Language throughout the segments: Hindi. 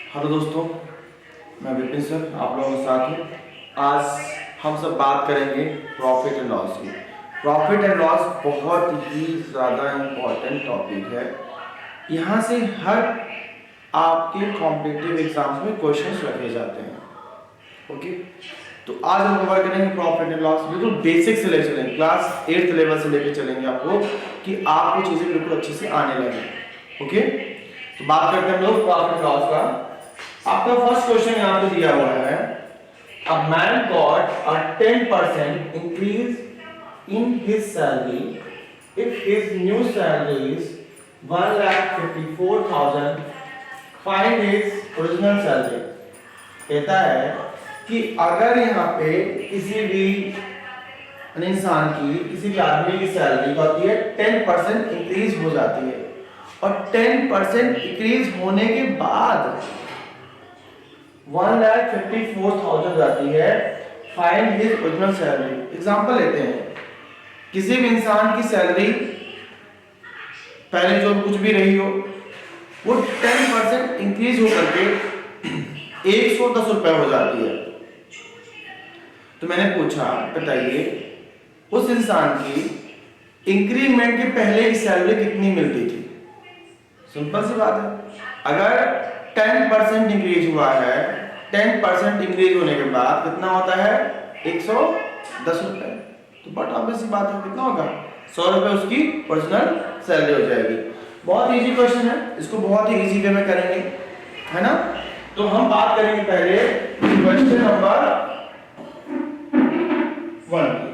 हेलो दोस्तों, मैं विपिन सर आप लोगों के साथ हूँ। आज हम सब बात करेंगे प्रॉफिट एंड लॉस की। प्रॉफिट एंड लॉस बहुत ही ज़्यादा इम्पोर्टेंट टॉपिक है। यहाँ से हर आपके कॉम्पिटिटिव एग्जाम्स में क्वेश्चंस रखे जाते हैं। ओके, तो आज हम कवर करेंगे प्रॉफिट एंड लॉस। बिल्कुल बेसिक से ले चलेंगे, क्लास 8th लेवल से लेकर चलेंगे आपको कि आपको चीज़ें बिल्कुल अच्छे से आने लगे। ओके, तो बात करते हैं हम लोग प्रॉफिट एंड लॉस का। आपका फर्स्ट क्वेश्चन यहाँ पे दिया हुआ है, a man got a 10% increase in his salary if his new salary is 1,54,000, find his original salary. कहता है कि अगर यहाँ पे किसी भी इंसान की, किसी भी आदमी की सैलरी होती है 10% इंक्रीज हो जाती है और 10% इंक्रीज होने के बाद 1,54,000 जाती है, find his original salary. Example लेते हैं, किसी भी इंसान की सैलरी पहले जो कुछ भी रही हो वो 10% इंक्रीज होकर के 110 रुपए हो जाती है। तो मैंने पूछा, बताइए उस इंसान की इंक्रीमेंट के पहले की सैलरी कितनी मिलती थी? सिंपल सी बात है, अगर 10% इंक्रीज हुआ है, 10% इंक्रीज होने के बाद कितना होता है? 110 रुपए। तो बट ऑब्वियस सी बात है, कितना होगा? 100 रुपए उसकी पर्सनल सैलरी हो जाएगी। बहुत इजी क्वेश्चन है, इसको बहुत ही इजी वे में करेंगे, है ना? तो हम बात करेंगे पहले क्वेश्चन नंबर 1 की।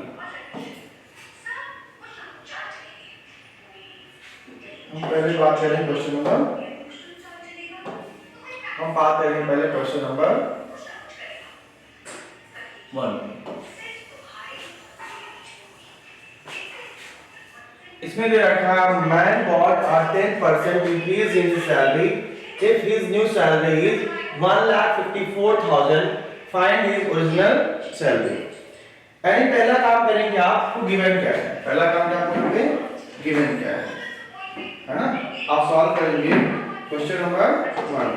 हम पहले बात करेंगे क्वेश्चन नंबर पहले क्वेश्चन नंबर 1। इसमें दे रखा man got a 10% increase in salary if his new salary is 1,54,000, find his original salary. यानी पहला काम करेंगे, आपको गिवन क्या है? पहला काम क्या करेंगे? गिवन क्या है ना? आप सॉल्व करेंगे क्वेश्चन नंबर 1।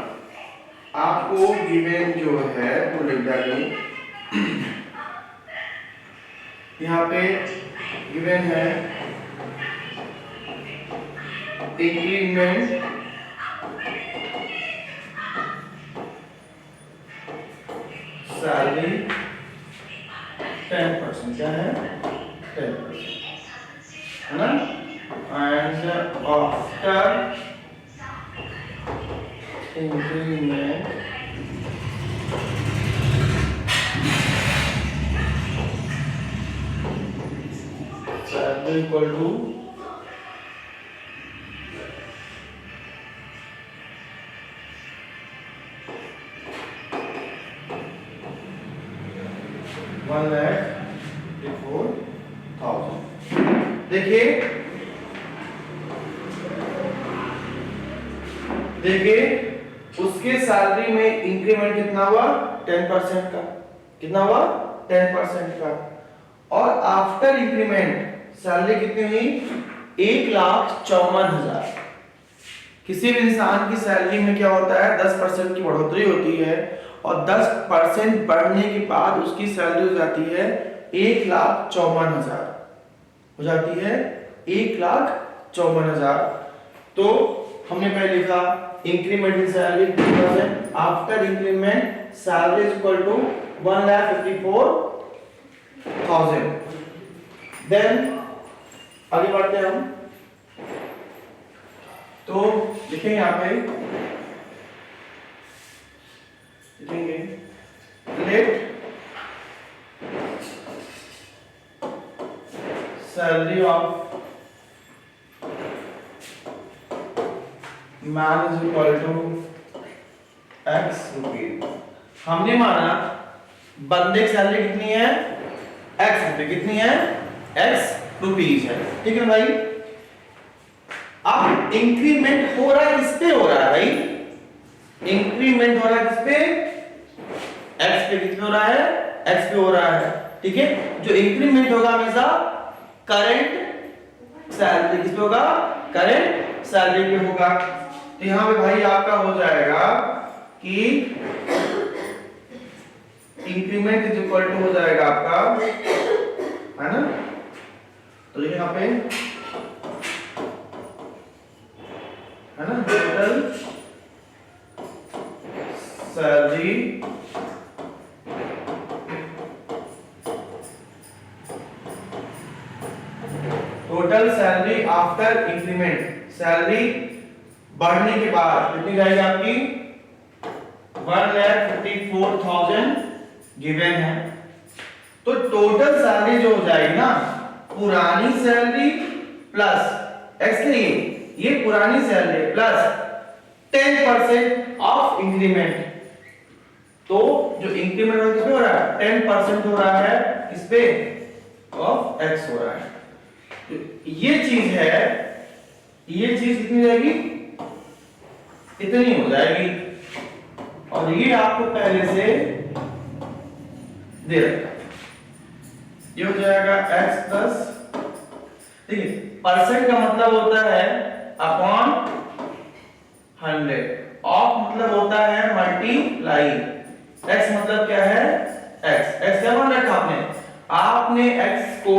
आपको गिवन जो है वो लिख डालिए। यहाँ पे गिवन है इंक्रीमेंट सैलरी 10%, क्या है? 10%, है ना? And after increment salary equal to 1,54,000। देखिए उसके सैलरी में इंक्रीमेंट कितना हुआ? 10% का। कितना हुआ? 10% का। और आफ्टर इंक्रीमेंट सैलरी कितनी हुई? 1,54,000। किसी भी इंसान की सैलरी में क्या होता है? 10% की बढ़ोतरी होती है और 10% बढ़ने के बाद उसकी सैलरी हो जाती है 1,54,000 हो जाती है 1,54,000। तो हमने पहले लिखा increment in salary 10%, after increment salary is equal to 1,54,000। Then आगे बढ़ते हैं हम। तो लिखेंगे यहाँ पे, लिखेंगे let salary of man is equal to x rupees. हमने माना बंदे की सैलरी कितनी है? x रुपये। कितनी है? x रुपीज है, ठीक है भाई? अब इंक्रीमेंट हो रहा है, किस पे हो रहा है भाई? इंक्रीमेंट हो रहा है किस पे? x पे। किस पे हो रहा है? x पे हो रहा है, ठीक है? जो इंक्रीमेंट होगा हमेशा करंट सैलरी, किस पे होगा? करंट सैलरी पे होगा। तो यहां पे भाई आपका हो जाएगा कि इंक्रीमेंट इज इक्वल टू हो जाएगा आपका, है ना। तो देखिए यहाँ पे है ना, total salary after increment, salary बढ़ने के बाद कितनी जाएगी आपकी 1,54,000 गिवन है। तो टोटल सैलरी जो हो जाएगी ना, पुरानी सैलरी प्लस एक्स नहीं, ये पुरानी सैलरी प्लस 10% ऑफ इंक्रीमेंट। तो जो इंक्रीमेंट हो रहा है 10% हो रहा है इस पे ऑफ एक्स हो रहा है। तो ये चीज है, ये चीज कितनी जाएगी, इतनी हो जाएगी। और ये आपको पहले से दे रखा है, ये हो जाएगा x प्लस, देखिए परसेंट का मतलब होता है अपॉन 100, ऑफ मतलब होता है मल्टीप्लाई, x मतलब क्या है x क्या मान रखा आपने x को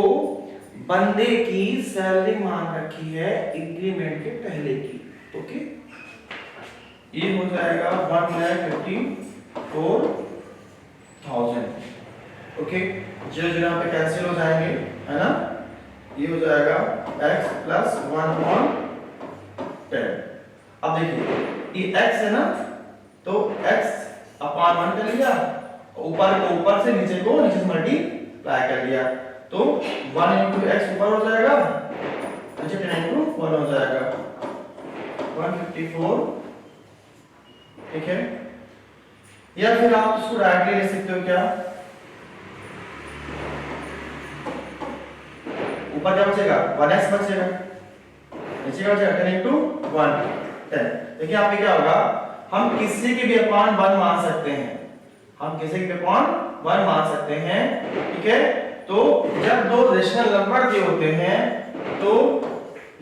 बंदे की सैलरी मान रखी है इंक्रीमेंट के पहले की। ओके, ये हो जाएगा 1,54,000। ओके, जो यहाँ पे कैंसिल हो जाएंगे, है ना। ये हो जाएगा x प्लस 1/10। अब देखिए ये x है ना, तो x अपॉन 1 कर लिया, ऊपर को ऊपर से नीचे को नीचे से मल्टीप्लाई कर लिया, तो 1 into x ऊपर हो जाएगा, नीचे 10 into 1 हो जाएगा 154। ठीक है, या फिर आप इसको डायरेक्टली ले सकते हो, क्या ऊपर क्या बचेगा 1x बचेगा, नीचे क्या बचेगा 10 into 1 10। देखिए यहाँ पे क्या होगा, हम किसी के भी अपॉन 1 मान सकते हैं, हम किसी के भी अपॉन 1 मान सकते हैं। ठीक है, तो जब दो रेशनल नंबर के होते हैं तो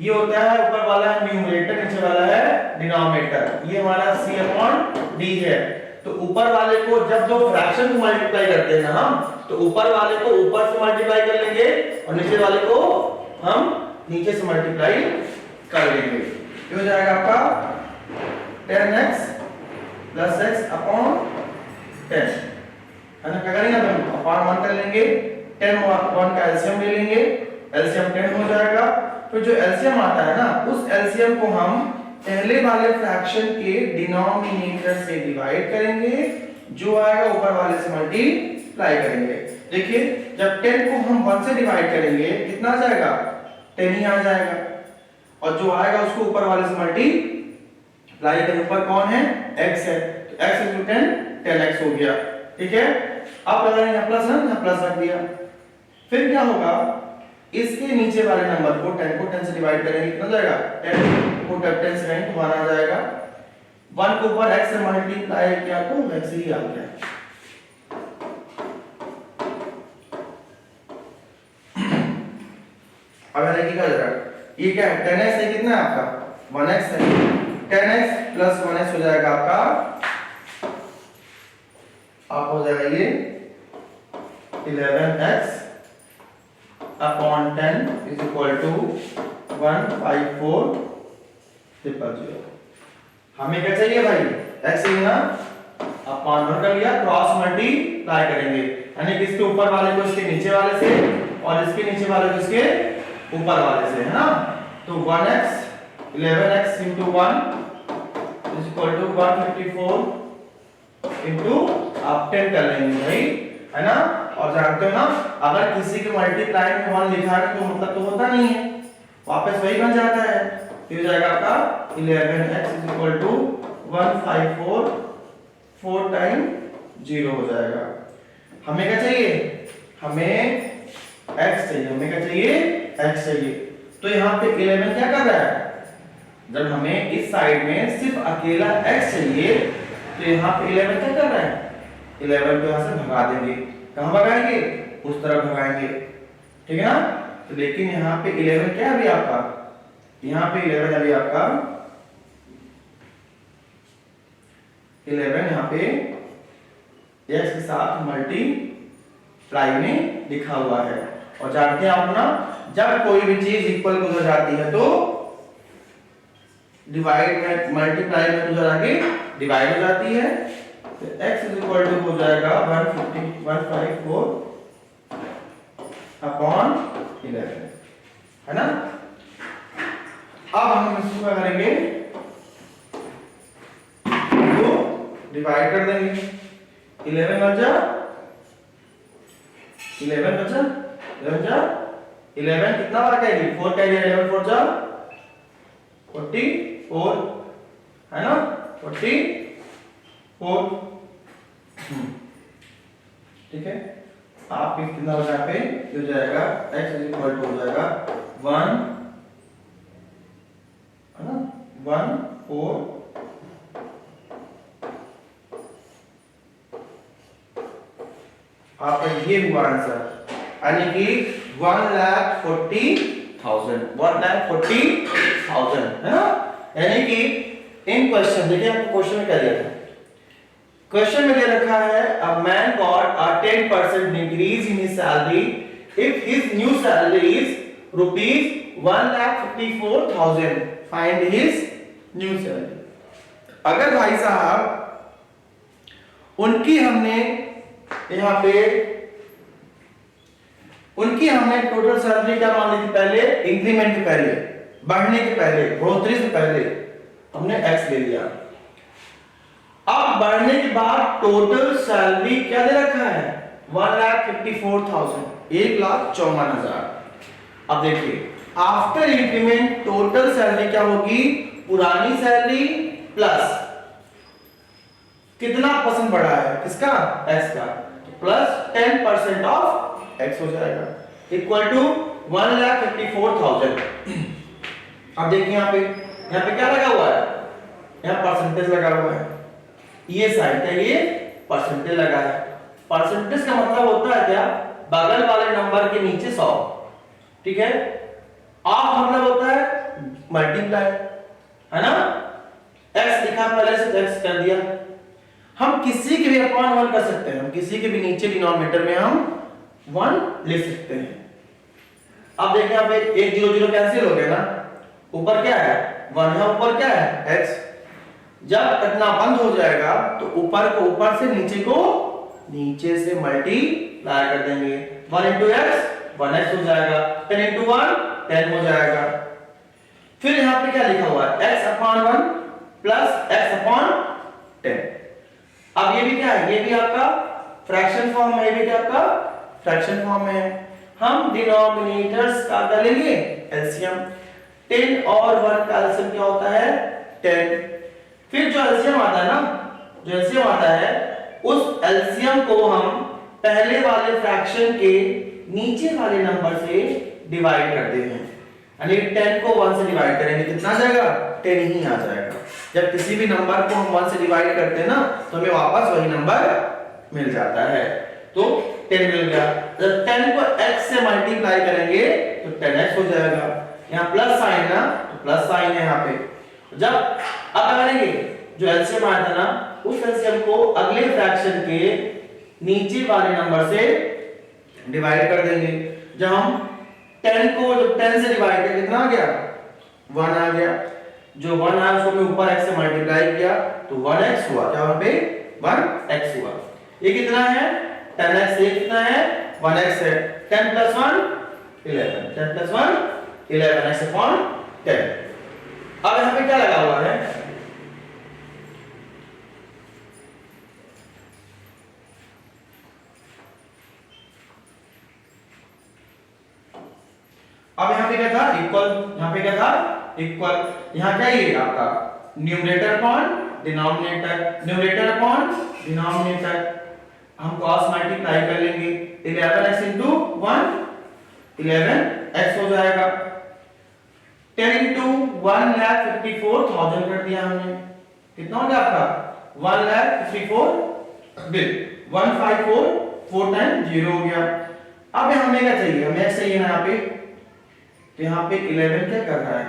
ये होता है ऊपर वाला है न्यूमरेटर, नीचे वाला है डिनोमिनेटर, ये हमारा c/d है। तो ऊपर वाले को जब दो फ्रैक्शन को मल्टीप्लाई करते हैं हम, तो ऊपर वाले को ऊपर से मल्टीप्लाई कर लेंगे और नीचे वाले को हम नीचे से मल्टीप्लाई कर लेंगे। ये हो जाएगा आपका 10x प्लस x अपॉन 10, है ना। क्या करेंगे हम अपॉन 1 कर लेंगे, 10 1 का एलसीएम ले लेंगे, एलसीएम 10 हो जाएगा। तो जो एलसीएम आता है ना, उस एलसीएम को हम पहले वाले फ्रैक्शन के डिनोमिनेटर से डिवाइड करेंगे, जो आएगा ऊपर वाले से मल्टीप्लाई करेंगे। देखिए जब 10 को हम 1 से डिवाइड करेंगे कितना आ जाएगा 10 ही आ जाएगा, और जो आएगा उसको ऊपर वाले से मल्टीप्लाई करेंगे, ऊपर कौन है x है, तो x into 10 10x हो गया। ठीक है, अब अगर यहाँ प्लस है ना, प्लस रख दिया, फिर क्या होगा, इसके नीचे वाले नंबर को 10 को 10 से डिवाइड करेंगे, कितना जाएगा 10 को 10 से 1 आ जाएगा, 1 को ऊपर x से मल्टीप्लाई किया तो x ही आ गया। अब देखिए क्या जाएगा, ये क्या है 10x है, कितना है आपका 1x है, 10x प्लस 1x हो जाएगा आपका, आप हो जाएगा ये 11x upon 10 is equal to 154,000। हमें क्या चाहिए भाई x है ना, अपॉन 1 कर लिया, क्रॉस मल्टीप्लाई करेंगे, यानी किसके ऊपर वाले को इसके नीचे वाले से और इसके नीचे वाले को इसके ऊपर वाले से, है ना। तो 1x 11x into 1 is equal to 154 into आप 10 कर लेंगे भाई, है ना। और जानते हो ना, अगर किसी के मल्टीप्लाई में 1 लिखा है तो मतलब तो होता नहीं है, वापस वही बन जाता है। फिर जाएगा आपका 11x is equal to 154 4 time 0 हो जाएगा। हमें क्या चाहिए, हमें x चाहिए, हमें क्या चाहिए x चाहिए। तो यहाँ पे 11 क्या कर रहा है, जब हमें इस साइड में सिर्फ अकेला x चाहिए, तो यहाँ पे 11 क्या कर रहा है, 11 को यहाँ से भगा देंगे, कहाँ भगाएंगे, उस तरफ भगाएंगे। ठीक है ना। तो लेकिन यहाँ पे 11 क्या है अभी आपका, यहाँ पे 11 अभी आपका 11 यहाँ पे x के साथ मल्टीप्लाई में लिखा हुआ है। और जानते हैं आप ना, जब कोई भी चीज इक्वल हो जाती है तो डिवाइड में मल्टीप्लाई में जो आगे डिवाइड हो जाती है, तो x इज इक्वल टू हो जाएगा 154 अपॉन 11, है ना। अब हम इसको क्या करेंगे, तो डिवाइड कर देंगे। 11 बचा 11 बचा 11 कितना बार कहेगी, 4 कहेगी, 11 4 जा 44, है ना, 44। ठीक है, आप कितना हो यहाँ पे हो जाएगा, x इज इक्वल टू हो जाएगा 1, है ना, 1 4 आपका ये हुआ आंसर, यानी कि 1,40,000 है ना। यानी कि इन क्वेश्चन, देखिए आपको क्वेश्चन में क्या दिया था, क्वेश्चन में दे रखा है a man got a 10% increase in his salary if his new salary is ₹1,54,000, find his new salary. अगर भाई साहब उनकी हमने यहाँ पे टोटल सैलरी क्या मान ली थी, पहले इंक्रीमेंट के पहले, बढ़ने के पहले, बढ़ोतरी से पहले हमने x ले लिया। अब बढ़ने के बाद टोटल सैलरी क्या दे रखा है, 1,54,000, 1,54,000। अब देखिए आफ्टर इंक्रीमेंट टोटल सैलरी क्या होगी, पुरानी सैलरी प्लस कितना परसेंट बढ़ा है, किसका, x का, प्लस 10% ऑफ x हो जाएगा, इक्वल टू 1,54,000। अब देखिए यहाँ पे क्या लगा हुआ है, यहाँ परसेंटेज लगा हुआ है, ये साइड का ये परसेंटेज लगा है। परसेंटेज का मतलब होता है क्या, बगल वाले नंबर के नीचे 100, ठीक है। ऑफ मतलब होता है मल्टीप्लाई, है ना। x लिखा पहले से x कर दिया, हम किसी के भी अपॉन 1 कर सकते हैं, हम किसी के भी नीचे डिनोमिनेटर में हम 1 लिख सकते हैं। अब देखिए यहाँ पे 1 0 0 कैंसिल हो गया ना, ऊपर क्या है 1 है, ऊपर क्या है x। जब कटना बंद हो जाएगा तो ऊपर को ऊपर से, नीचे को नीचे से मल्टीप्लाई कर देंगे, 1 into x 1x हो जाएगा, 10 into 1 10 हो जाएगा। फिर यहाँ पे क्या लिखा हुआ है, x upon 1 plus x upon 10। अब ये भी क्या है, ये भी आपका फ्रैक्शन फॉर्म में, ये भी क्या आपका फ्रैक्शन फॉर्म में है। हम डिनोमिनेटर्स का कर लेंगे एलसीएम, 10 और 1 का एलसीएम क्या होता है 10। फिर जो एलसीएम आता है ना, जो एलसीएम आता है उस एलसीएम को हम पहले वाले फ्रैक्शन के नीचे वाले नंबर से डिवाइड करते हैं, यानी 10 को 1 से डिवाइड करेंगे, कितना आ जाएगा 10 ही आ जाएगा। जब किसी भी नंबर को हम 1 से डिवाइड करते हैं ना, तो हमें वापस वही नंबर मिल जाता है, तो 10 मिल गया। जब 10 को x से मल्टीप्लाई करेंगे तो 10x हो जाएगा, यहाँ प्लस साइन ना, तो प्लस साइन है यहाँ पे। जब अब करेंगे जो एलसीएम आया था ना, उस एलसीएम को अगले फ्रैक्शन के नीचे वाले नंबर से डिवाइड कर देंगे। जब हम 10 को जब 10 से डिवाइड किया कितना आ गया 1 आ गया, जो 1 आया उसको मैं ऊपर x से मल्टीप्लाई किया तो 1x हुआ, क्या वहां पे 1x हुआ। ये कितना है 10x, ये कितना है 1x है, 10 plus 1 11, 10 plus 1 11 x upon 10। अब यहाँ पे क्या लगा हुआ है, अब यहाँ पे क्या था इक्वल, यहाँ पे क्या था इक्वल, यहाँ क्या ये आपका numerator upon denominator, numerator upon denominator, हम क्रॉस मल्टीप्लाई कर लेंगे, 11x into 1 11x हो जाएगा, 10 into 1,54,000 कर दिया हमने, कितना हो गया आपका 1,54,154 4 टाइम 0 हो गया। अब हमें क्या चाहिए, हमें चाहिए ना यहाँ पे, तो यहाँ पे 11 क्या कर रहा है,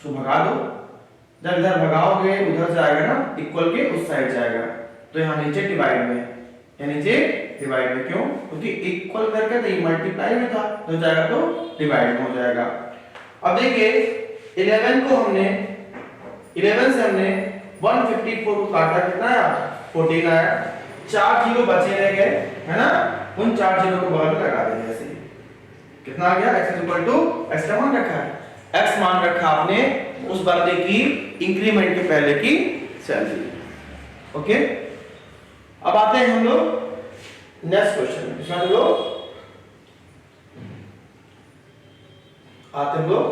सो भगा दो, जब इधर भगाओगे उधर जाएगा ना, इक्वल के उस साइड जाएगा, तो यहाँ नीचे डिवाइड में, यहाँ नीचे डिवाइड में, क्यों? क्योंकि इक्वल करके तो मल्टीप्लाई में था, तो जाएगा तो डिवाइड में हो जाएगा। अब देखिए 11 को हमने 11 से हमने 154 को काटा, कितना आया? 14 आया। 4 जीरो बचे रह गए, है ना? उन 4 जीरो को बगल में लगा देंगे ऐसे। कितना आ गया? x x का मान रखा है, x मान रखा आपने उस बंदे की इंक्रीमेंट के पहले की सैलरी। ओके, अब आते हैं हम लोग नेक्स्ट क्वेश्चन। इसमें हम लोग आते हैं लोग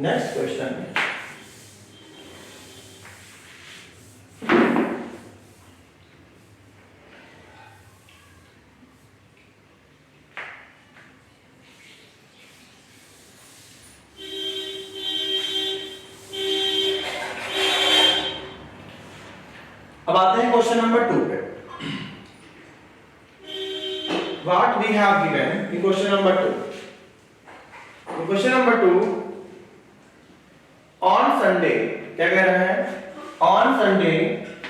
नेक्स्ट क्वेश्चन में। अब आते हैं क्वेश्चन नंबर 2 पे। What we have given in question number 2. In question number 2, on Sunday, क्या कह रहे हैं? On Sunday,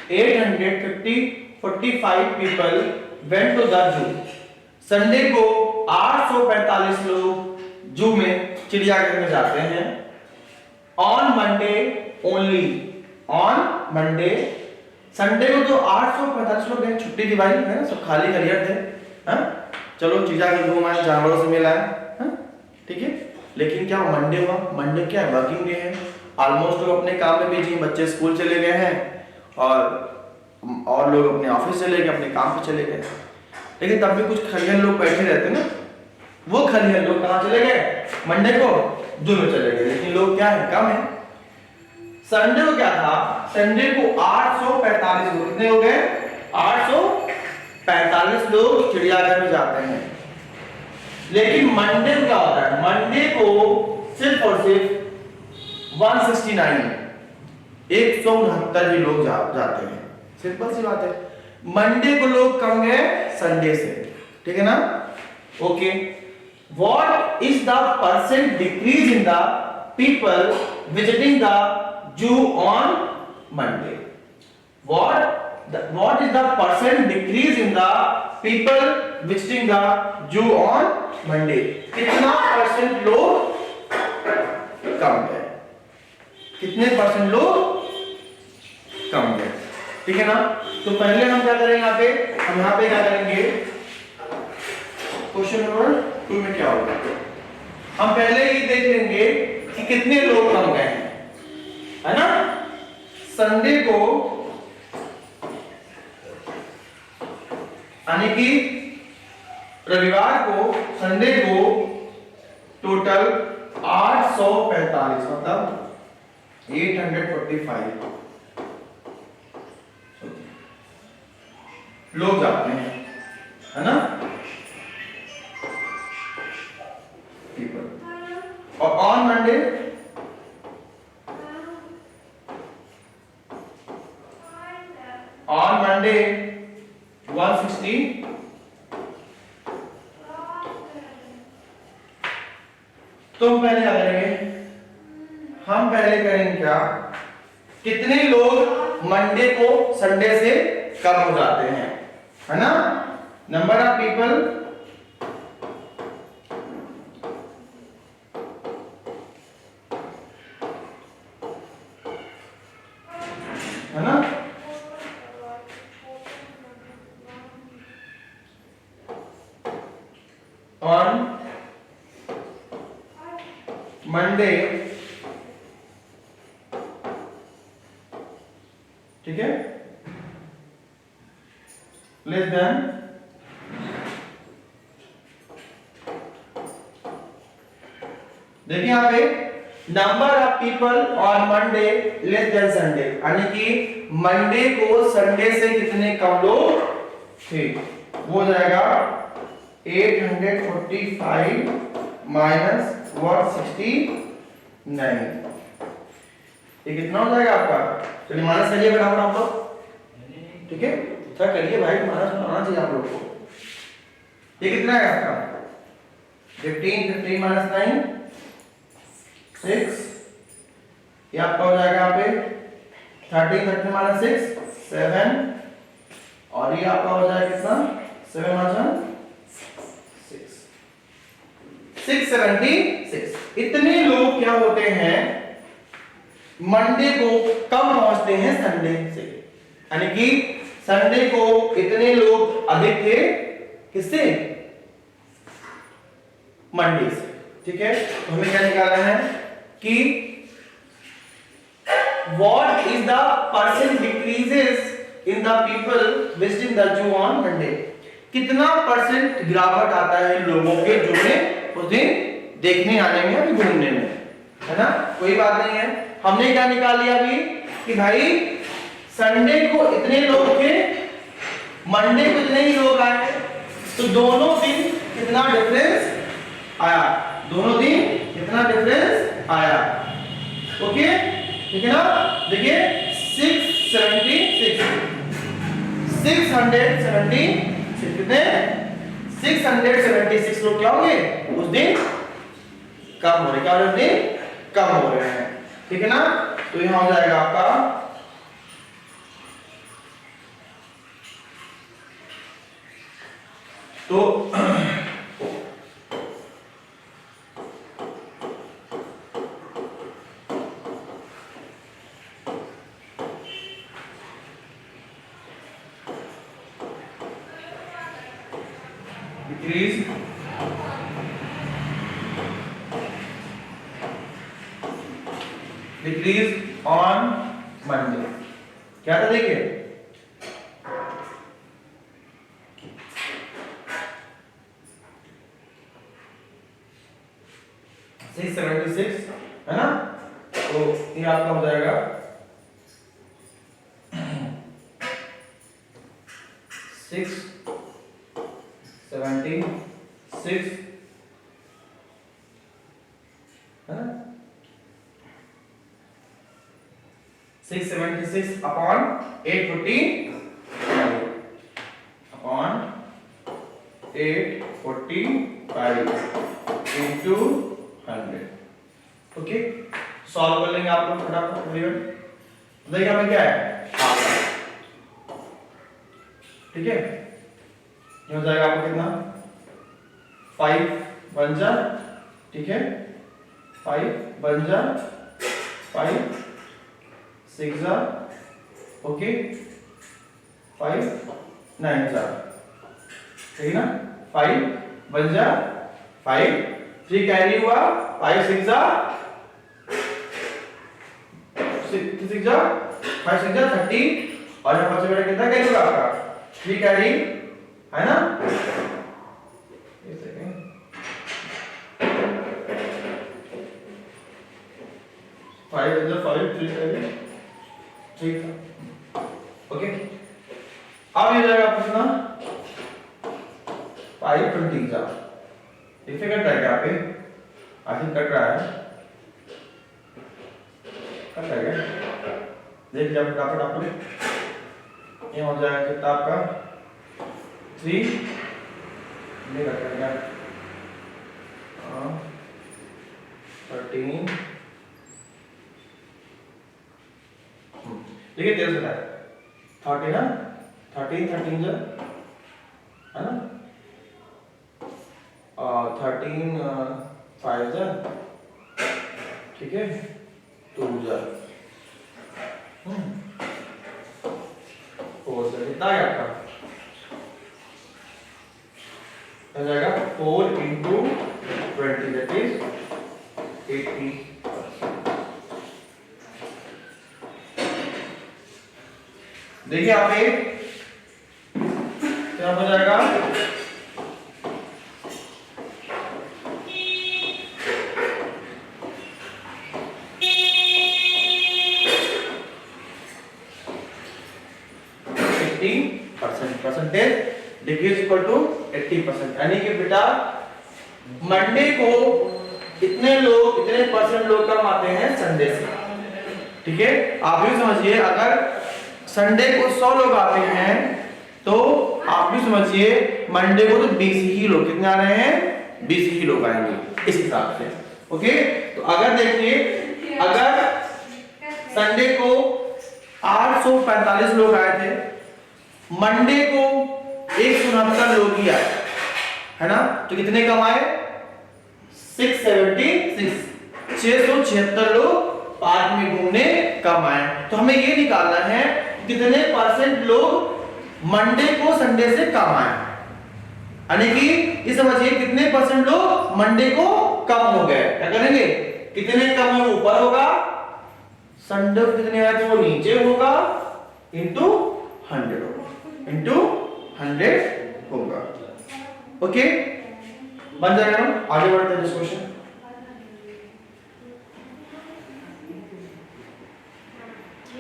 845 people went to the zoo. Sunday को 845 लोग जू में, चिड़ियाघर में जाते हैं। On Monday only, on Monday, Sunday को तो 845 लोग गए, छुट्टी थी भाई, है ना? सब खाली करियर थे, हाँ? चलो चिड़ियाघर घूमाए, जानवरों से मिला है, ठीक है। लेकिन क्या मंडे हुआ? मंडे क्या है? वर्किंग डे है। ऑलमोस्ट लोग अपने काम में बिजी हैं, बच्चे स्कूल चले गए हैं और लोग अपने ऑफिस चले गए, अपने काम पे चले गए। लेकिन तब भी कुछ खलिहन लोग बैठे रहते ना, वो खलिहन लोग कहाँ चले गए? मंडे को जू में चले गए। लेकिन लोग क्या है? कम है। संडे को क्या था? संडे को 845 लोग, कितने हो गए? 845 लोग चिड़ियाघर में जाते हैं। लेकिन मंडे को क्या होता है? मंडे को सिर्फ और सिर्फ 169 169 ही लोग जाते हैं। सिंपल सी बात है। मंडे को लोग कम गए संडे से, ठीक है ना? Okay, what is the percent decrease in the people visiting the zoo on Monday? What is the percent decrease in the people visiting the zoo on Monday? कितना परसेंट लोग कम गए? कितने परसेंट लोग कम गए? ठीक है ना? तो पहले हम क्या करेंगे यहाँ पे? हम यहाँ पे क्या करेंगे? क्वेश्चन नंबर 2 में क्या होगा? हम पहले ही देख लेंगे कि कितने लोग कम गए हैं, है ना? संडे को यानी कि रविवार को, संडे को टोटल 845 मतलब 845 लोग जाते हैं, है ना? पीपल। और ऑन मंडे on Monday 160 तो हम पहले क्या करेंगे? हम पहले करेंगे क्या? कितने लोग मंडे को संडे से कम हो जाते हैं, है ना? नंबर ऑफ पीपल है ना? on Monday, ठीक है, लेस देन देखिए यहाँ पे number of people on Monday less than Sunday, यानी कि मंडे को संडे से कितने कम लोग थे? वो जाएगा 845 माइनस 169, ये कितना हो जाएगा आपका? चलिए माइनस करिए बराबर आप लोग, ठीक है? क्या करिए भाई, माइनस आना चाहिए आप लोग को। ये कितना है आपका? 15 माइनस 9 6, ये आपका हो जाएगा यहाँ पे 13 13 माइनस 6 7 और ये आपका हो जाएगा कितना 7 माइनस 6 676। इतने लोग क्या होते हैं मंडे को कब पहुंचते हैं संडे से, यानी कि संडे को इतने लोग अधिक थे किससे मंडे से। ठीक है, तो हमें क्या निकालना है कि what is the percent decreases in the people visiting the zoo on Monday, कितना परसेंट गिरावट आता है लोगों के जो में उस दिन देखने आने में अभी घूमने में, है ना, कोई बात नहीं है। हमने क्या निकाल लिया अभी कि भाई संडे को इतने लोग थे मंडे को इतने ही लोग आए, तो दोनों दिन कितना डिफरेंस आया, दोनों दिन कितना डिफरेंस आया। ओके, ठीक है ना, देखिए 676 कितने 676 लोग क्या होंगे उस दिन कम हो रहे, क्या हो रहे उस दिन कम हो रहे हैं। ठीक है ना, तो यहां हो जाएगा आपका तो डिक्रीज ऑन मंडे क्या था देखिए 676 है ना, तो ये आपका हो जाएगा 676 है ना, 676 upon 845 upon 845 into 100। Okay, solve कर लेंगे आप लोग फटाफट। देखिए हमें क्या है ठीक है, ये हो जाएगा आपको कितना 5 बन जा, ठीक है 5 बन जा 5 6 जा, ओके 5 9 जा, ठीक है ना, 5 बन जा 5 3 कैरी हुआ 5 6 जा 6 जा 5 6 जा 30 और यहाँ बचे बेटा कितना कैरी होगा आपका 3 कैरी है ना, एक सेकंड 5 is the 5 3 कैरी ठीक है। ओके, अब ये जाएगा आपका कितना 520 जा, इसे कट रहा है क्या पे आई थिंक कट रहा है, कट रहा है क्या देख लिया फटाफट आप लोग। ये हो जाएगा कितना आपका 3 नहीं कट रहा है 13 देखिए 13 से 30 ना 13 जा है ना, 13 5 जा, ठीक है 2 जा 4 से कितना है आपका हो जाएगा 4 into 20 that is 80। देखिए आप ये क्या हो जाएगा 80% परसेंटेज डिक्रीज इक्वल टू 80%, यानी कि बेटा मंडे को इतने परसेंट लोग कम आते हैं संडे से। ठीक है, आप भी समझिए अगर संडे को 100 लोग आते हैं तो आप भी समझिए मंडे को तो 20 ही लोग कितने आ रहे हैं 20 ही लोग आएंगे इस हिसाब से। ओके, तो अगर देखिए अगर संडे को 845 लोग आए थे, मंडे को 169 लोग ही आए, है ना, तो कितने कम आए? 676 लोग पार्क में घूमने कम आए। तो हमें ये निकालना है कितने परसेंट लोग मंडे को संडे से कम आए, यानी कि ये समझिए कितने परसेंट लोग मंडे को कम हो गए। क्या करेंगे? कितने कम है ऊपर होगा, संडे को कितने आए थे वो नीचे होगा, इंटू 100 होगा, इंटू 100 होगा। ओके, बन जाएगा ना? आगे बढ़ते हैं क्वेश्चन।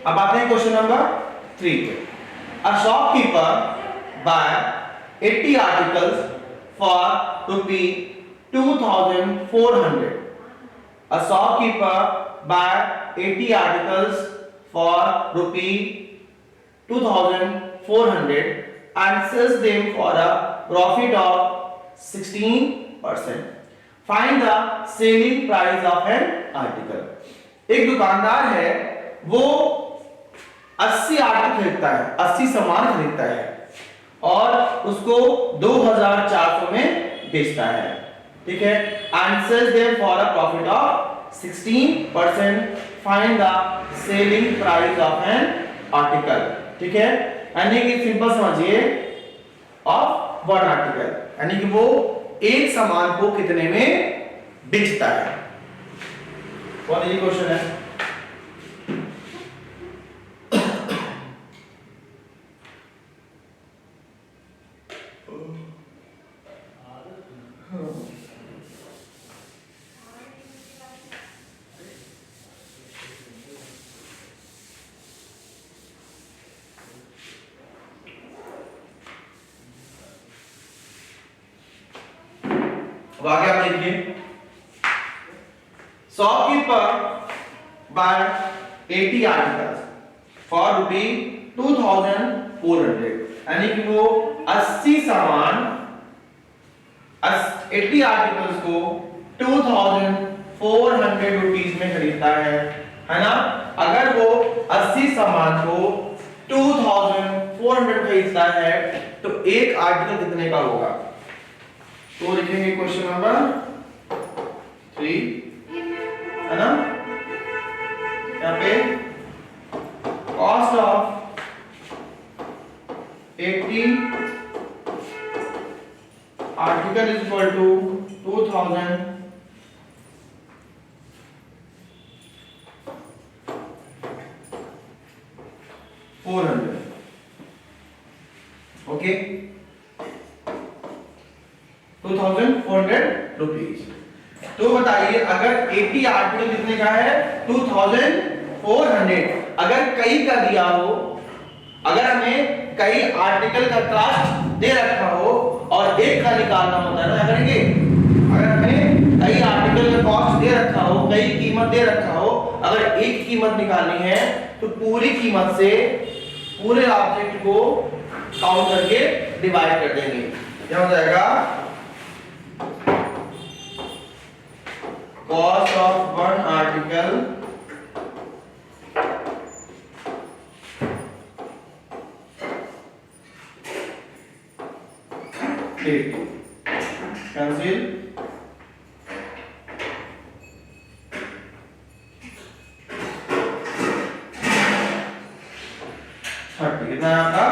अब आते हैं क्वेश्चन नंबर 3 पे। A shopkeeper buy 80 articles for ₹2,400. A shopkeeper buy 80 articles for ₹2,400 and sells them for a profit of 16%. Find the selling price of an article. एक दुकानदार है, वो 80 आर्टिकल खरीदता है, 80 सामान खरीदता है और उसको 2,400 में बेचता है, ठीक है, and sells them for a profit of 16%. Find the selling price of an article. ठीक है, यानी कि सिंपल समझिए, of one article, यानी कि वो एक सामान को कितने में बेचता है। बहुत इजी क्वेश्चन है। आगे आप देखिए, शॉपकीपर बाय 80 आर्टिकल्स फॉर ₹2,400, यानी कि वो 80 सामान 80 आर्टिकल्स को 2,400 रुपीज में खरीदता है ना। अगर वो 80 सामान को 2,400 खरीदता है तो एक आर्टिकल कितने का होगा? तो लिखेंगे क्वेश्चन नंबर 3, है ना, यहाँ पे cost of 80 article is equal to 2,400। Okay, 2,400 rupees. तो बताइए, अगर 80 आर्टिकल कितने का है? 2,400। अगर कई का दिया हो, अगर हमें कई आर्टिकल का कॉस्ट दे रखा हो और एक का निकालना होता है ना, करेंगे, अगर हमें कई आर्टिकल का कॉस्ट दे रखा हो, कई कीमत दे रखा हो, अगर एक कीमत निकालनी है तो पूरी कीमत से पूरे ऑब्जेक्ट को काउंट करके डिवाइड कर देंगे। क्या हो जाएगा? Cost of one article cancel 30, कितना आपका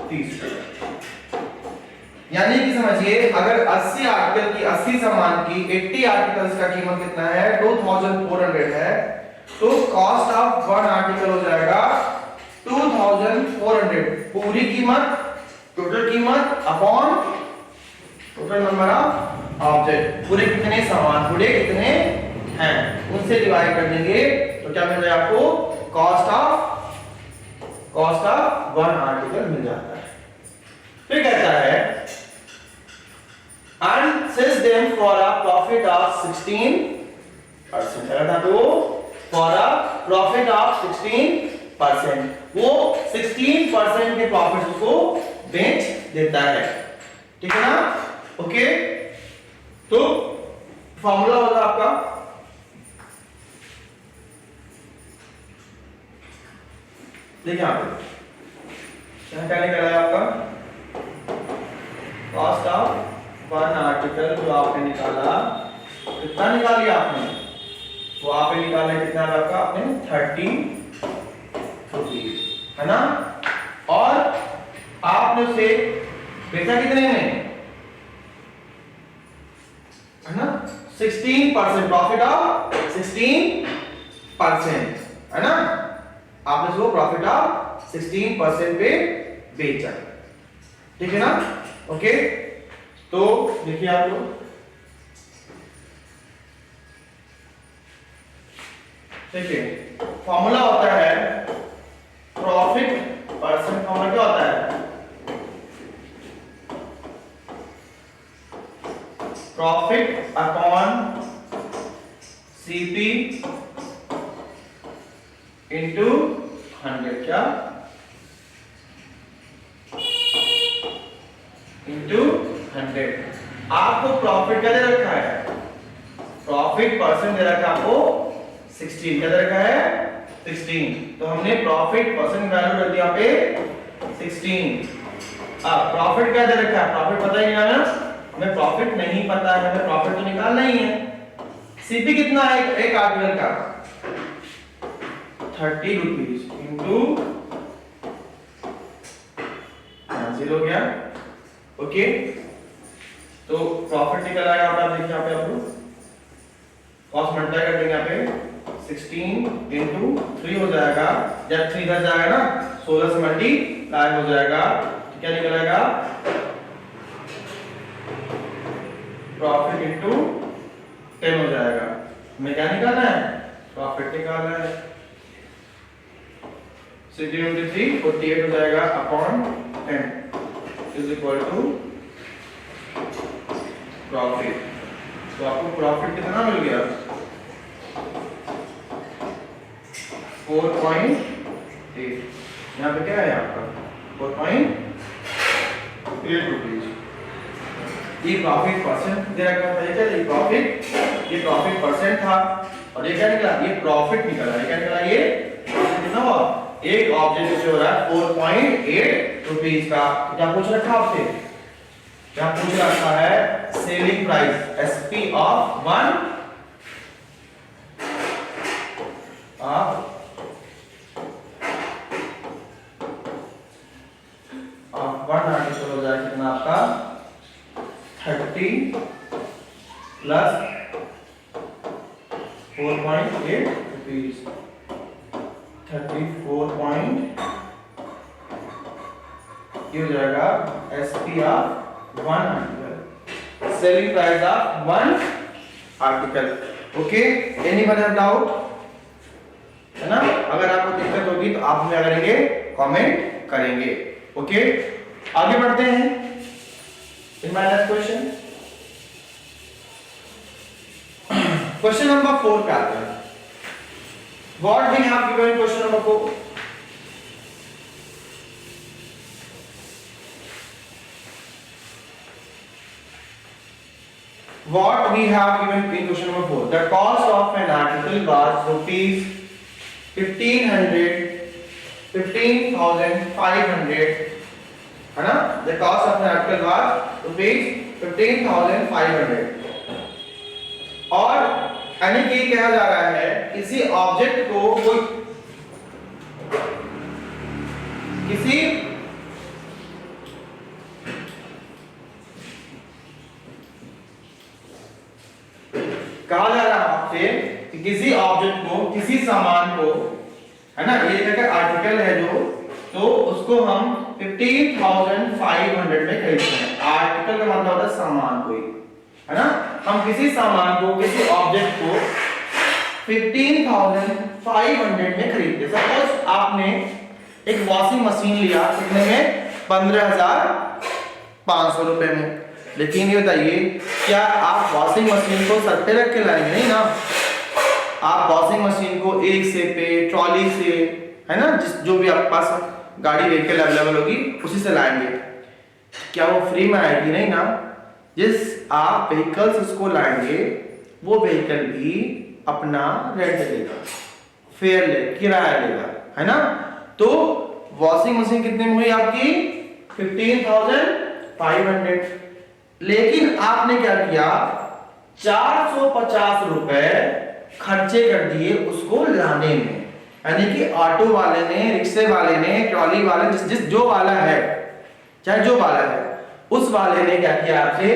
30। यानी कि समझिए, अगर 80 आर्टिकल की 80 सामान की 80 आर्टिकल्स का कीमत कितना है? 2,400 है, तो कॉस्ट ऑफ वन आर्टिकल हो जाएगा 2,400, पूरी कीमत, टोटल कीमत upon total number of object, पूरे कितने सामान, पूरे कितने हैं, उनसे डिवाइड कर देंगे तो क्या मिल जाएगा आपको? कॉस्ट ऑफ वन आर्टिकल मिल जाता है। फिर कहता है and sells them for a profit of 16%। अगर था तो for a profit of 16%, वो 16% के प्रॉफिट को बेच देता है, ठीक है ना। ओके, तो फॉर्मूला होगा आपका देखिए यहाँ पे क्या निकला है आपका कॉस्ट ऑफ वन आर्टिकल जो आपने निकाला, कितना निकाल लिया आपने, वो आपने निकाला कितना आपका, आपने 30 रुपीज, है ना। और आपने उसे बेचा कितने में, है ना, 16% प्रॉफिट ऑफ 16%, है ना। आपने उसको प्रॉफिट ऑफ 16% पे बेचा, ठीक है ना। ओके, तो देखिए आप लोग, देखिए फॉर्मूला होता है प्रॉफिट परसेंट, फॉर्मूला क्या होता है, प्रॉफिट अपॉन सीपी इंटू 100, क्या इंटू 100। आपको प्रॉफिट क्या दे रखा है, प्रॉफिट परसेंट दे रखा है आपको 16, क्या दे रखा है 16, तो हमने प्रॉफिट परसेंट वैल्यू रख दिया पे 16। अब प्रॉफिट क्या दे रखा है, प्रॉफिट पता ही नहीं है ना, हमें प्रॉफिट नहीं पता है, हमें प्रॉफिट तो निकालना ही है। सीपी कितना है एक आर्टिकल का, 30 रुपीज इंटू कैंसिल हो गया, ओके। तो प्रॉफिट निकल आएगा, आप देखिए यहाँ पे आप लोग कॉस्ट मल्टीप्लाई कर देंगे, यहाँ पे 16 इंटू 3 हो जाएगा, जब 3 इधर जाएगा ना 16 से मल्टीप्लाई हो जाएगा, तो क्या निकल आएगा, प्रॉफिट इंटू 10 हो जाएगा। हमें क्या निकालना है, प्रॉफिट निकालना है। 16 इंटू 3 48 हो जाएगा upon 10 is equal to profit. तो आपको प्रॉफिट कितना मिल गया, 4.8। यहाँ पे क्या है आपका 4.8 रुपीज। ये प्रॉफिट परसेंट दे रखा था, ये प्रॉफिट, ये प्रॉफिट परसेंट था, और ये क्या निकला, ये प्रॉफिट निकला, ये क्या निकला, ये प्रॉफिट कितना हुआ, एक ऑब्जेक्ट से हो रहा है 4.8 रुपीज का। क्या पूछ रखा आपसे, क्या पूछ रखा है, selling price SP of one article हो जाएगा कितना आपका 30 प्लस 4.8 रुपीज, 34. ये हो जाएगा SP of one article, selling price of one article. Okay, anyone have doubt, है ना। अगर आपको दिक्कत होगी तो आप हमें करेंगे, कमेंट करेंगे। ओके, आगे बढ़ते हैं। In my next question, question number 4 पे आते हैं। What we have given question number 4, what we have given in question number 4, the cost of an article was rupees 15,500, है ना। the cost of an article was rupees 15,500, और यानी कि कहा जा रहा है किसी ऑब्जेक्ट को कोई किसी कहा जा रहा है आपसे कि किसी ऑब्जेक्ट को, किसी सामान को, है ना, ये एक आर्टिकल है जो, तो उसको हम 15,500 में खरीदते हैं। आर्टिकल का मतलब होता है सामान कोई, है ना। हम किसी सामान को, किसी ऑब्जेक्ट को 15,500 में खरीदते हैं। सपोज आपने एक वॉशिंग मशीन लिया, कितने में, 15,500 रुपए में। लेकिन ये बताइए, क्या आप वॉशिंग मशीन को सर पे रख के लाएंगे, नहीं ना। आप वॉशिंग मशीन को एक से पे, ट्रॉली से, है ना, जिस जो भी आपके पास गाड़ी व्हीकल अवेलेबल होगी उसी से लाएंगे। क्या वो फ्री में आएगी, नहीं ना। जिस आप व्हीकल्स उसको लाएंगे वो व्हीकल भी अपना रेंट लेगा, फेयर ले, किराया लेगा, है ना। तो वॉशिंग मशीन कितने में हुई आपकी 15,500। लेकिन आपने क्या किया 450 रुपए खर्चे कर दिए उसको लाने में, यानी कि ऑटो वाले ने, रिक्शे वाले ने, ट्रॉली वाले, जिस जो वाला है, चाहे जो वाला है, उस वाले ने क्या किया आपसे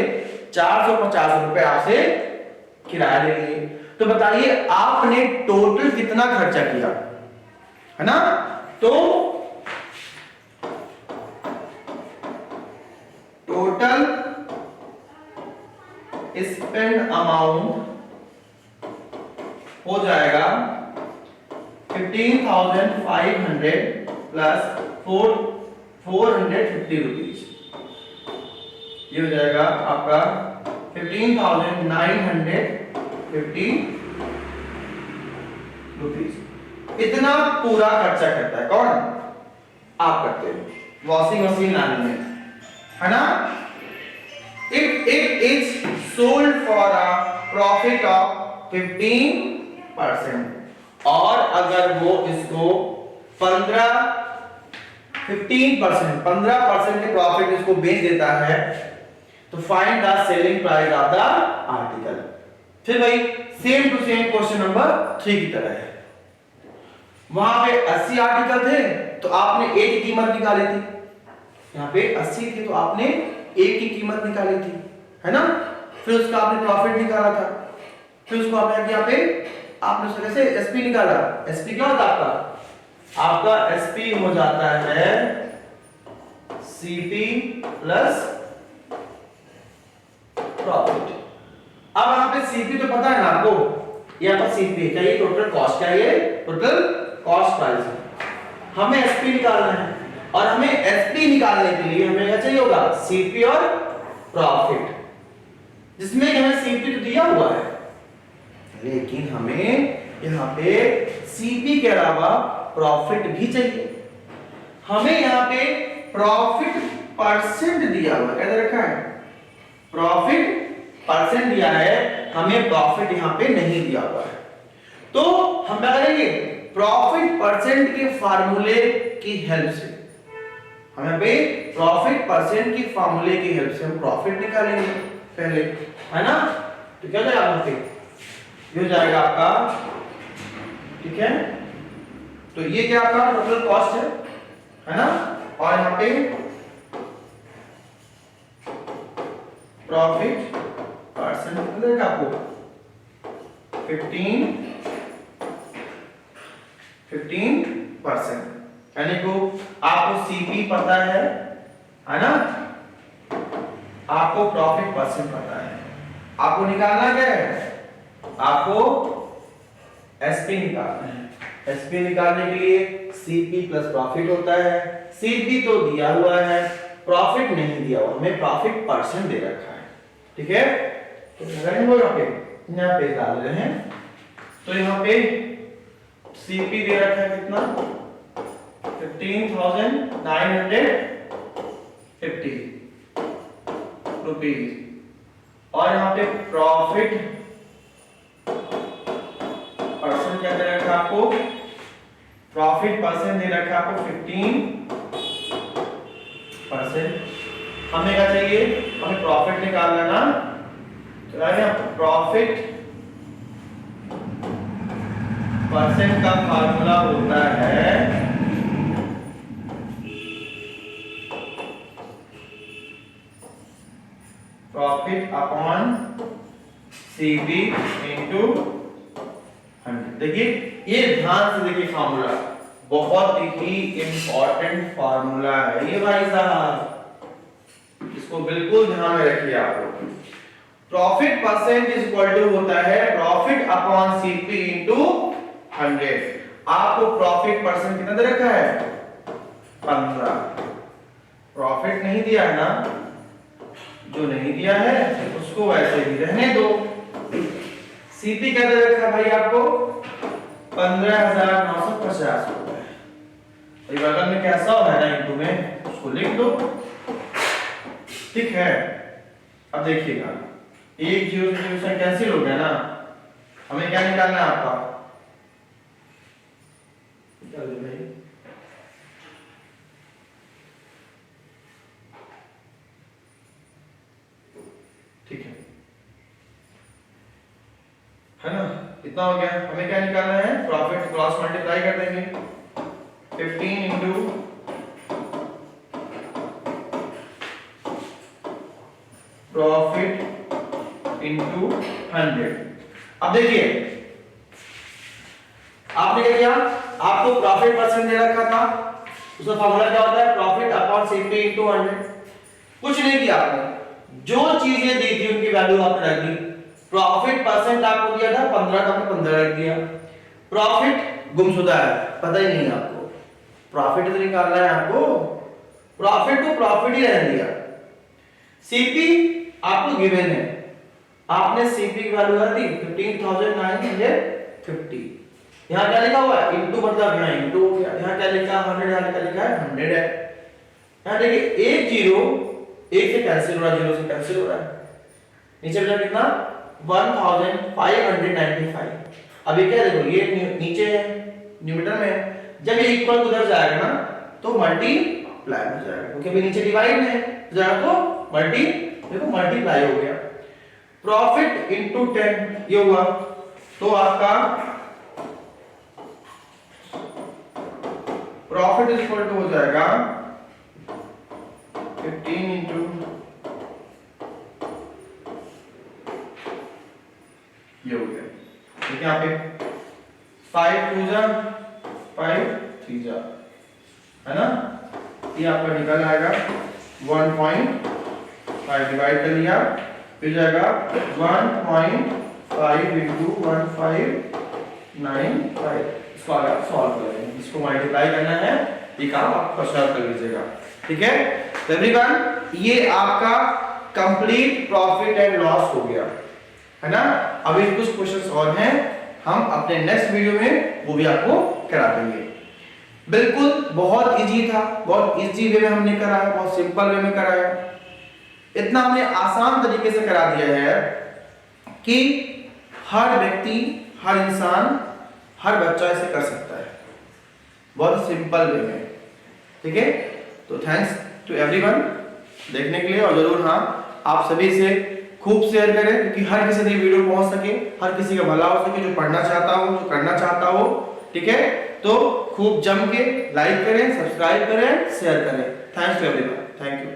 450 रुपए आपसे किराया ले लिए। तो बताइए आपने टोटल कितना खर्चा किया, है ना। तो टोटल स्पेंड अमाउंट हो जाएगा 15,500 प्लस 450 रुपीज। ये हो जाएगा आपका 15,950 रुपीज। इतना पूरा खर्चा करता है कौन, आप करते हो वॉशिंग मशीन लाने में, है ना। If it is sold for a profit of 15%, और अगर वो इसको 15% के प्रॉफिट इसको बेच देता है, तो find the selling price of the article. फिर भाई same to same question number 3 की तरह है। वहां पे 80 आर्टिकल थे तो आपने एक की कीमत निकाली थी, यहाँ पे 80 थी तो आपने एक की कीमत निकाली थी, है ना। फिर उसका आपने प्रॉफिट निकाला था, फिर उसको आपने यहाँ पे आपने उससे कैसे एसपी निकाला। एसपी क्या होता है आपका एसपी हो जाता है सीपी प्लस प्रॉफिट। अब यहाँ पे सीपी तो पता है ना आपको, यहाँ पर सीपी क्या, ये टोटल कॉस्ट, क्या ये टोटल कॉस्ट प्राइस है। हमें एसपी निकालना है, और हमें एसपी निकालने के लिए हमें क्या चाहिए होगा सीपी और प्रॉफिट, जिसमें हमें सीपी तो दिया हुआ है, लेकिन हमें यहाँ पे सीपी के अलावा प्रॉफिट भी चाहिए। हमें यहाँ पे प्रॉफिट परसेंट दिया हुआ है, क्या रखा है प्रॉफिट परसेंट दिया है, हमें प्रॉफिट यहाँ पे नहीं दिया हुआ है। तो हम क्या करेंगे प्रॉफिट परसेंट के फार्मूले की हेल्प से, हमें पे प्रॉफिट परसेंट की फार्मूले की हेल्प से हम प्रॉफिट निकालेंगे पहले, है ना। तो क्या जाएगा यहाँ पे, ये हो जाएगा आपका, ठीक है। तो ये क्या आपका टोटल कॉस्ट है ना, और यहाँ पे प्रॉफिट परसेंट मिलेगा आपको 15%, यानी को आपको सीपी पता है ना, आपको प्रॉफिट परसेंट पता है, आपको निकालना क्या है, आपको एसपी निकालना है। एसपी निकालने के लिए सीपी प्लस प्रॉफिट होता है, सीपी तो दिया हुआ है, प्रॉफिट नहीं दिया हुआ, हमें प्रॉफिट परसेंट दे रखा है, ठीक है। तो यहाँ पे डाल रहे हैं, तो यहाँ पे सीपी दे रखा है कितना 15,950 रुपीज, और यहाँ पे प्रॉफिट परसेंट क्या दे रखा आपको, प्रॉफिट परसेंट दे रखा आपको 15%। हमें क्या चाहिए, हमें प्रॉफिट निकालना ना, तो प्रॉफिट परसेंट का फार्मूला होता है प्रॉफिट अपॉन सीपी इनटू 100। देखिए ये ध्यान से देखिए, फार्मूला बहुत ही इंपॉर्टेंट फार्मूला है ये भाई साहब, इसको बिल्कुल ध्यान में रखिए आप लोग। Profit percent is equal to होता है प्रॉफिट अपॉन सीपी इनटू 100। आपको प्रॉफिट परसेंट कितना दे रखा है 15, प्रॉफिट नहीं दिया है ना, जो नहीं दिया है उसको वैसे ही रहने दो। सीपी क्या दे रखा है भाई आपको 15,950 रुपए, बगल में क्या 100 है ना इंटू में, उसको लिख दो, ठीक है। अब देखिएगा एक जीरो से कैंसिल हो गया ना, हमें क्या निकालना है आपका, है ना, इतना हो गया। हमें क्या निकालना है, प्रॉफिट क्रॉस मल्टीप्लाई कर देंगे 15 इंटू प्रॉफिट इंटू 100। अब देखिए आपने क्या किया, आपको प्रॉफिट परसेंट दे रखा था, उसका फॉर्मूला क्या होता है, प्रॉफिट अपॉन सीपी इंटू 100। कुछ नहीं किया आपने, जो चीजें दी थी उनकी वैल्यू आपने रख दी। प्रॉफिट परसेंट आपको दिया था 15 का, आपने 15 रख दिया। प्रॉफिट गुमशुदा है, पता ही नहीं है आपको, प्रॉफिट तो निकालना है आपको, प्रॉफिट तो प्रॉफिट ही रहने दिया। सीपी आपको गिवन है, आपने सीपी की वैल्यू रख दी 15950। यहाँ क्या लिखा हुआ है, इनटू, मतलब यहाँ इनटू हो गया। यहाँ क्या लिखा है 100, यहाँ क्या लिखा है 100 है। यहाँ देखिए एक जीरो एक से कैंसिल हो रहा है, जीरो से कैंसिल हो रहा है, नीचे बचा कितना 1595। अब ये क्या देखो, ये नीचे है न्यूमरेटर में, जब ये इक्वल उधर जाएगा ना तो मल्टीप्लाई हो जाएगा, क्योंकि अभी नीचे डिवाइड में है जाएगा तो मल्टी, देखो मल्टीप्लाई हो गया। प्रॉफिट इंटू 10 ये हुआ, तो आपका प्रॉफिट इज इक्वल टू हो जाएगा 15 इंटू ये हो गया। ठीक है, यहाँ पे 5 2 जा 5 3 जा, है ना, ये आपका निकल आएगा 1.5 डिवाइड कर लिया, फिर जाएगा 1.5 इंटू 1595। इसको आगे आप सॉल्व करेंगे, इसको मल्टीप्लाई करना है, ये काम आप सॉल्व कर लीजिएगा। ठीक है, तो एवरीवन ये आपका कंप्लीट प्रॉफिट एंड लॉस हो गया, है ना। अभी कुछ क्वेश्चंस और हैं, हम अपने नेक्स्ट वीडियो में वो भी आपको करा देंगे। बिल्कुल बहुत इजी था, बहुत इजी वे में हमने कराया, बहुत सिंपल वे में कराया, इतना हमने आसान तरीके से करा दिया है कि हर व्यक्ति, हर इंसान, हर बच्चा इसे कर सकता है, बहुत सिंपल वे में। ठीक है, तो थैंक्स टू एवरीवन देखने के लिए, और जरूर हाँ आप सभी से खूब शेयर करें, क्योंकि हर किसी तक वीडियो पहुंच सके, हर किसी का भला हो सके, जो पढ़ना चाहता हो, जो करना चाहता हो। ठीक है, तो खूब जम के लाइक करें, सब्सक्राइब करें, शेयर करें। Thanks to everyone, thank you.